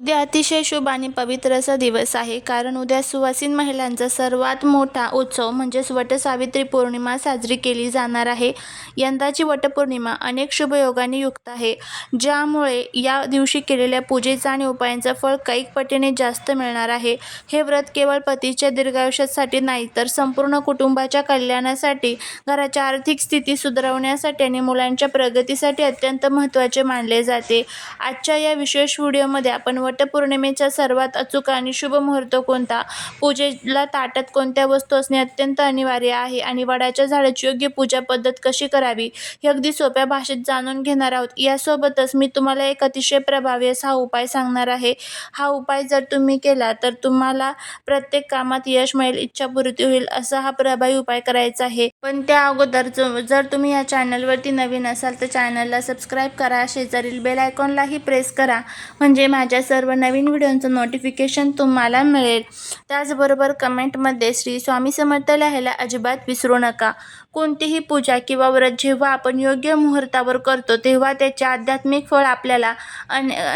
उद्या अतिशय शुभ आणि पवित्र असा दिवस आहे, कारण उद्या सुवासिन महिलांचा सर्वात मोठा उत्सव म्हणजेच वटसावित्री पौर्णिमा साजरी केली जाणार आहे. यंदाची वटपौर्णिमा अनेक शुभयोगाने युक्त आहे, ज्यामुळे या दिवशी केलेल्या पूजेचा आणि उपायांचं फळ कैक पटीने जास्त मिळणार आहे. हे व्रत केवळ पतीच्या दीर्घायुष्यासाठी नाही, तर संपूर्ण कुटुंबाच्या कल्याणासाठी, घराच्या आर्थिक स्थिती सुधारवण्यासाठी आणि मुलांच्या प्रगतीसाठी अत्यंत महत्त्वाचे मानले जाते. आजच्या या विशेष व्हिडिओमध्ये आपण वटपौर्णिमेचा सर्वात अचूक आणि शुभ मुहूर्त कोणता, पूजेला ताटात कोणत्या वस्तू असणे अत्यंत अनिवार्य आहे आणि वडाच्या झाडाची योग्य पूजा पद्धत कशी करावी हे अगदी सोप्या भाषेत जाणून घेणार आहोत. यासोबतच मी तुम्हाला एक अतिशय प्रभावी असा हा उपाय सांगणार आहे. हा उपाय जर तुम्ही केला तर तुम्हाला प्रत्येक कामात यश मिळेल, इच्छापूर्ती होईल, असा हा प्रभावी उपाय करायचा आहे. पण त्या अगोदर जर तुम्ही या चॅनलवरती नवीन असाल तर चॅनलला सबस्क्राईब करा, शेजारील बेल आयकॉनलाही प्रेस करा, म्हणजे माझ्या सर्व नवीन व्हिडिओंचं नोटिफिकेशन तुम्हाला मिळेल. त्याचबरोबर कमेंटमध्ये श्री स्वामी समर्थ लिहायला अजिबात विसरू नका. कोणतीही पूजा किंवा व्रत जेव्हा आपण योग्य मुहूर्तावर करतो तेव्हा त्याचे आध्यात्मिक फळ आपल्याला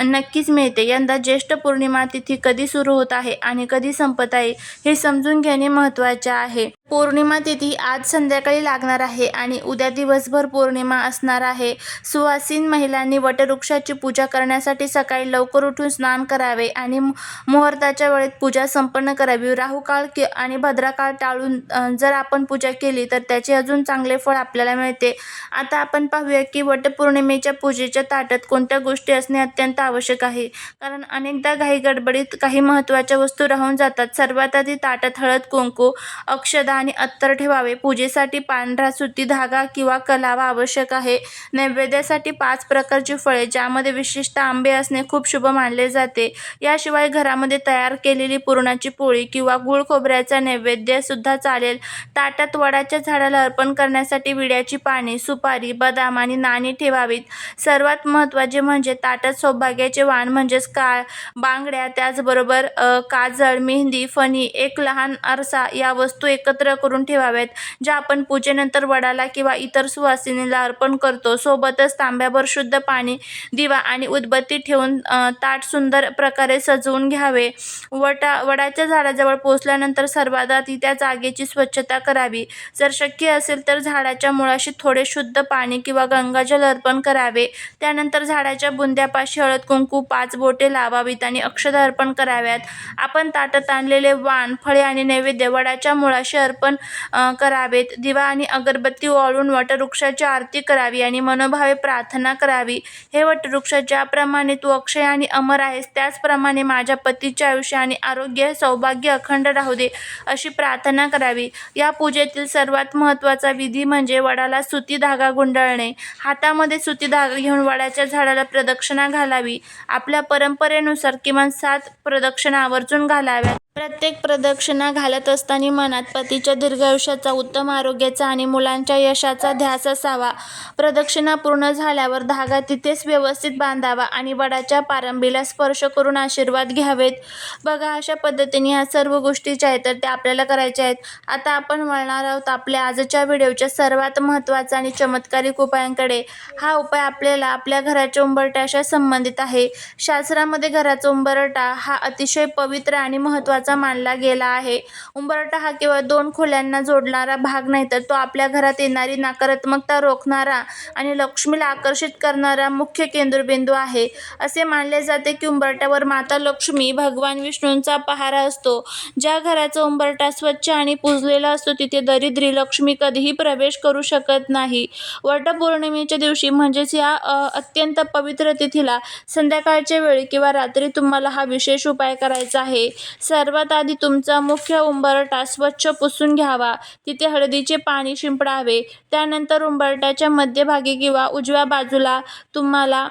नक्कीच मिळते. यंदा ज्येष्ठ पौर्णिमा तिथी कधी सुरू होत आहे आणि कधी संपत आहे हे समजून घेणे महत्त्वाचे आहे. पौर्णिमा तिथी आज संध्याकाळी लागणार आहे आणि उद्या दिवसभर पौर्णिमा असणार आहे. सुवासिन महिलांनी वटवृक्षाची पूजा करण्यासाठी सकाळी लवकर उठून स्नान करावे आणि मुहूर्ताच्या वेळेत पूजा संपन्न करावी. राहुकाळ आणि भद्राकाळ टाळून जर आपण पूजा केली तर त्याचे अजून चांगले फळ आपल्याला मिळते. आता आपण पाहूया की वटपौर्णिमेच्या पूजेच्या ताटात कोणत्या गोष्टी असणे अत्यंत आवश्यक आहे, कारण अनेकदा घाई गडबडीत काही महत्त्वाच्या वस्तू राहून जातात. सर्वात आधी ताटात हळद, कुंकू, अक्षदा आणि अत्तर ठेवावे. पूजेसाठी पांढरा सुती धागा किंवा कलावा आवश्यक आहे. नैवेद्यासाठी 5 प्रकारची फळे, ज्यामध्ये विशेषतः आंबे असणे खूप शुभ मानले जाते. याशिवाय घरामध्ये तयार केलेली पुरणाची पोळी किंवा गूळ खोबऱ्याचा नैवेद्य सुद्धा चालेल. ताटात वडाच्या झाडाला अर्पण करण्यासाठी विड्याची पाने, सुपारी, बदाम आणि नाणी ठेवावीत. सर्वात महत्त्वाचे म्हणजे ताटात सौभाग्याचे वाण म्हणजेच बांगड्या, त्याचबरोबर काजळ, मेहंदी, फणी, एक लहान आरसा या वस्तू एकत्र करून ठेवाव्यात, ज्या आपण पूजेनंतर वडाला किंवा इतर सुवासिनीला अर्पण करतो. सोबतच तांब्याभर शुद्ध पाणी, दिवा आणि उदबत्ती ठेवून ताट सुंदर प्रकारे सजवून घ्यावे. वडाच्या झाडाजवळ पोहोचल्यानंतर सर्वात आधी त्या जागेची स्वच्छता करावी. जर शक्य असेल तर झाडाच्या मुळाशी थोडे शुद्ध पाणी किंवा गंगाजल अर्पण करावे. त्यानंतर झाडाच्या बुंध्यापाशी हळद, कुंकू, 5 बोटे लावावीत आणि अक्षता अर्पण कराव्यात. आपण ताटात आणलेले वाण, फळे आणि नैवेद्य वडाच्या मुळाशी अर्पण करावेत. दिवा आणि अगरबत्ती ओवाळून वटवृक्षाची आरती करावी आणि मनोभावे प्रार्थना करावी. हे वटवृक्ष, ज्याप्रमाणे तू अक्षय आणि अमर आहेस, त्याचप्रमाणे माझ्या पतीचे आयुष्य आणि आरोग्य, सौभाग्य अखंड राहू दे, अशी प्रार्थना करावी. या पूजेतील सर्वात महत्त्वाचा विधी म्हणजे वडाला सुती धागा गुंडाळणे. हातामध्ये सुती धागा घेऊन वडाच्या झाडाला प्रदक्षिणा घालावी. आपल्या परंपरेनुसार किमान 7 प्रदक्षिणा आवर्जून घालाव्यात. प्रत्येक प्रदक्षिणा घालत असताना मनात पतीच्या दीर्घायुष्याचा, उत्तम आरोग्याचा आणि मुलांच्या यशाचा ध्यास असावा. प्रदक्षिणा पूर्ण झाल्यावर धागा तिथेच व्यवस्थित बांधावा आणि वडाच्या पारंबीला स्पर्श करून आशीर्वाद घ्यावेत. बघा, अशा पद्धतीने ह्या सर्व गोष्टी ज्या आहेत तर त्या आपल्याला करायच्या आहेत. आता आपण वळणार आहोत आपल्या आजच्या व्हिडिओच्या सर्वात महत्त्वाचा आणि चमत्कारिक उपायांकडे. हा उपाय आपल्याला आपल्या घराच्या उंबरठ्याशी संबंधित आहे. शास्त्रामध्ये घराचा उंबरठा हा अतिशय पवित्र आणि महत्त्वाचा मानला गेला आहे. उंबरठा हा केवळ 2 खोल्यांना जोडणारा भाग नाही, तर तो आपल्या घरात येणारी नकारात्मकता रोखणारा आणि लक्ष्मीला आकर्षित करणारा मुख्य केंद्रबिंदू आहे. असे मानले जाते की उंबरठ्यावर माता लक्ष्मी, भगवान विष्णूंचा पहारा असतो. ज्या घराचा उंबरठा स्वच्छ आणि पुजलेला असतो तिथे दरिद्री लक्ष्मी कधीही प्रवेश करू शकत नाही. वटपौर्णिमेच्या दिवशी म्हणजेच या अत्यंत पवित्र तिथीला संध्याकाळच्या वेळी किंवा रात्री तुम्हाला हा विशेष उपाय करायचा आहे. सर्वात आधी तुमचा मुख्य उंबरठा स्वच्छ पुसून घ्यावा. तिथे हळदीचे पाणी शिंपडावे. त्यानंतर उंबरठ्याच्या मध्यभागी किंवा उजव्या बाजूला तुम्हाला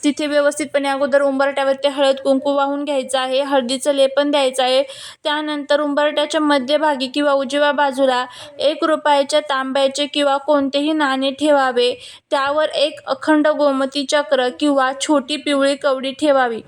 तिथे व्यवस्थितपणे अगोदर उंबरठ्यावरती हळद, कुंकू वाहून घ्यायचं आहे. हळदीचं लेपन द्यायचं आहे. त्यानंतर उंबरठ्याच्या मध्यभागी किंवा उजव्या बाजूला 1 रुपयाच्या तांब्याचे किंवा कोणतेही नाणे ठेवावे. त्यावर एक अखंड गोमती चक्र किंवा छोटी पिवळी कवडी ठेवावी.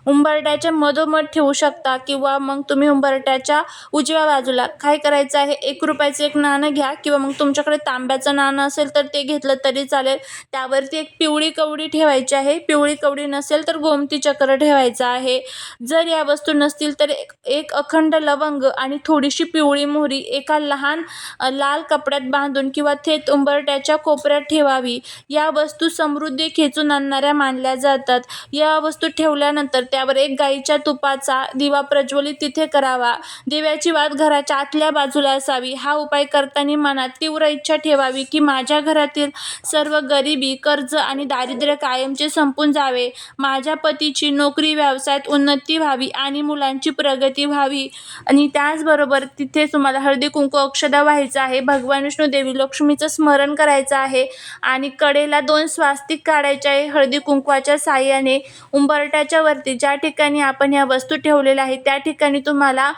उंबरठ्याच्या मधोमध ठेवू शकता किंवा मग मग तुम्ही उंबरट्याच्या उजव्या बाजूला काय करायचं आहे, 1 रुपयाचं एक नाणं घ्या किंवा मग तुमच्याकडे तांब्याचं नाणं असेल तर ते घेतलं तरी चालेल. त्यावरती एक पिवळी कवडी ठेवायची आहे. पिवळी कवडी नसेल तर गोमती चक्र ठेवायचं आहे. जर या वस्तू नसतील तर एक अखंड लवंग आणि थोडीशी पिवळी मोहरी एका लहान लाल कपड्यात बांधून किंवा थेट उंबरट्याच्या कोपऱ्यात ठेवावी. या वस्तू समृद्धी खेचून आणणाऱ्या मानल्या जातात. या वस्तू ठेवल्यानंतर त्यावर एक गाईच्या तुपाचा दिवा प्रज्वलित तिथे करावा. दिव्याची वात घराच्या आतल्या बाजूला असावी. हा उपाय करताना मनात तीव्र इच्छा ठेवावी की माझ्या घरातील सर्व गरिबी, कर्ज आणि दारिद्र्य कायमचे संपून जावे. माझ्या पतीची नोकरी, व्यवसायात उन्नती व्हावी आणि मुलांची प्रगती व्हावी. आणि त्याचबरोबर तिथे तुम्हाला हळदी कुंकू अक्षदा व्हायचं आहे. भगवान विष्णू, देवी लक्ष्मीचं स्मरण करायचं आहे आणि कडेला 2 स्वास्तिक काढायचे आहे हळदी कुंकवाच्या साहाय्याने. उंबरट्याच्या वरती ज्या ठिकाणी आपण या वस्तू ठेवलेल्या आहेत त्या ठिकाणी तुम्हाला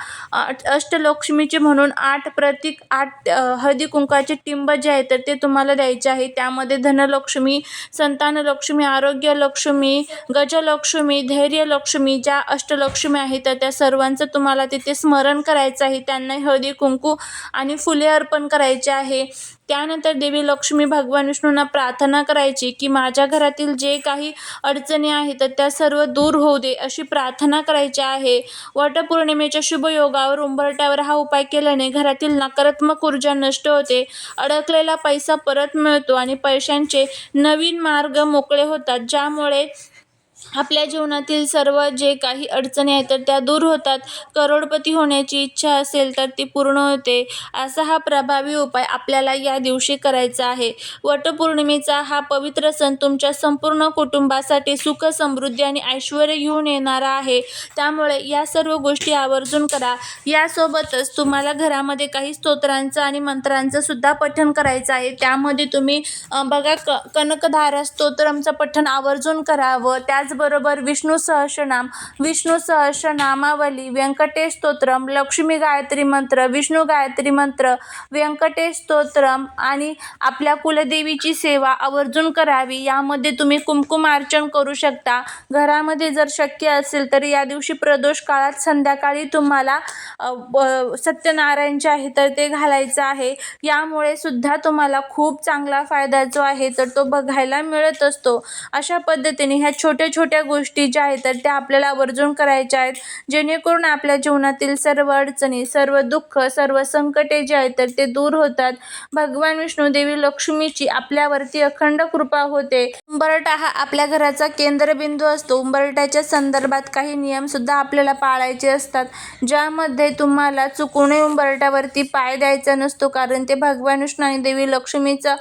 अष्टलक्ष्मीचे म्हणून 8 हळदी कुंकवाचे टिंब जे आहे तर ते तुम्हाला द्यायचे आहे. त्यामध्ये धनलक्ष्मी, संतानलक्ष्मी, आरोग्यलक्ष्मी, गजलक्ष्मी, धैर्यलक्ष्मी ज्या अष्टलक्ष्मी आहेत तर त्या सर्वांचं तुम्हाला तिथे स्मरण करायचं आहे. त्यांना हळदी कुंकू आणि फुले अर्पण करायचे आहे. त्यानंतर देवी लक्ष्मी, भगवान विष्णूंना प्रार्थना करायची की माझ्या घरातील जे काही अडचणी आहेत तर त्या सर्व दूर होऊ दे अशी प्रार्थना करायची आहे. वटपौर्णिमेच्या शुभ योगावर उंबरट्यावर हा उपाय केल्याने घरातील नकारात्मक ऊर्जा नष्ट होते, अडकलेला पैसा परत मिळतो आणि पैशांचे नवीन मार्ग मोकळे होतात, ज्यामुळे आपल्या जीवनातील सर्व जे काही अडचणी आहेत तर त्या दूर होतात. करोडपती होण्याची इच्छा असेल तर ती पूर्ण होते. असा हा प्रभावी उपाय आपल्याला या दिवशी करायचा आहे. वटपौर्णिमेचा हा पवित्र सण तुमच्या संपूर्ण कुटुंबासाठी सुख, समृद्धी आणि ऐश्वर्य घेऊन येणारा आहे. त्यामुळे या सर्व गोष्टी आवर्जून करा. यासोबतच तुम्हाला घरामध्ये काही स्तोत्रांचं आणि मंत्रांचं सुद्धा पठण करायचं आहे. त्यामध्ये तुम्ही बघा कनकधारा स्तोत्रमचं पठण आवर्जून करावं. त्याचबरोबर विष्णू सहस्रनामावली, व्यंकटेश स्तोत्रम, लक्ष्मी गायत्री मंत्र, विष्णू गायत्री मंत्र, व्यंकटेश स्तोत्रम आणि आपल्या कुलदेवीची सेवा आवर्जून करावी. यामध्ये तुम्ही कुंकुमार्चन करू शकता. घरामध्ये जर शक्य असेल तर या दिवशी प्रदोष काळात संध्याकाळी तुम्हाला सत्यनारायण जे आहे तर ते घालायचं आहे. यामुळे सुद्धा तुम्हाला खूप चांगला फायदा जो आहे तर तो बघायला मिळत असतो. अशा पद्धतीने ह्या छोट्या छोट्या गोष्टी ज्या आहेत तर त्या आपल्याला आवर्जून करायच्या आहेत, जेणेकरून आपल्या जीवनातील सर्व अडचणी, सर्व दुःख, सर्व संकटे जे आहेत तर ते दूर होतात. भगवान विष्णू, देवी लक्ष्मीची आपल्यावरती अखंड कृपा होते. उंबरटा हा आपल्या घराचा केंद्रबिंदू असतो. उंबरट्याच्या संदर्भात काही नियम सुद्धा आपल्याला पाळायचे असतात, ज्यामध्ये तुम्हाला चुकून उंबरट्यावरती पाय द्यायचा नसतो, कारण ते भगवान विष्णू आणि देवी लक्ष्मीचं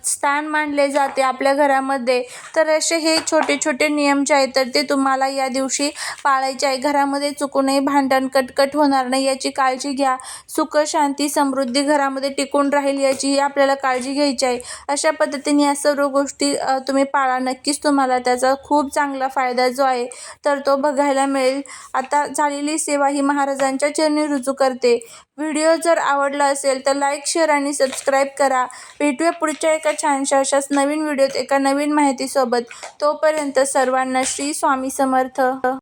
स्थान मानले जाते आपल्या घरामध्ये. तर असे हे छोटे छोटे नियम जे आहेत तर ते तुम्हाला या दिवशी पाळायचे आहे. घरामध्ये चुकूनही भांडण, कटकट होणार नाही याची काळजी घ्या. सुख, शांती, समृद्धी घरामध्ये टिकून राहील याचीही आपल्याला काळजी घ्यायची आहे. अशा पद्धतीने या सर्व गोष्टी तुम्ही पाळा. नक्कीच तुम्हाला त्याचा खूप चांगला फायदा जो आहे तर तो बघायला मिळेल. आता झालेली सेवा ही महाराजांच्या चरणी रुजू करते. व्हिडिओ जर आवडला असेल तर लाईक, शेअर आणि सबस्क्राईब करा. भेटूया पुढच्या एका छानशा अशाच नवीन व्हिडिओत एका नवीन माहितीसोबत. तोपर्यंत सर्वांना श्री स्वामी समर्थ.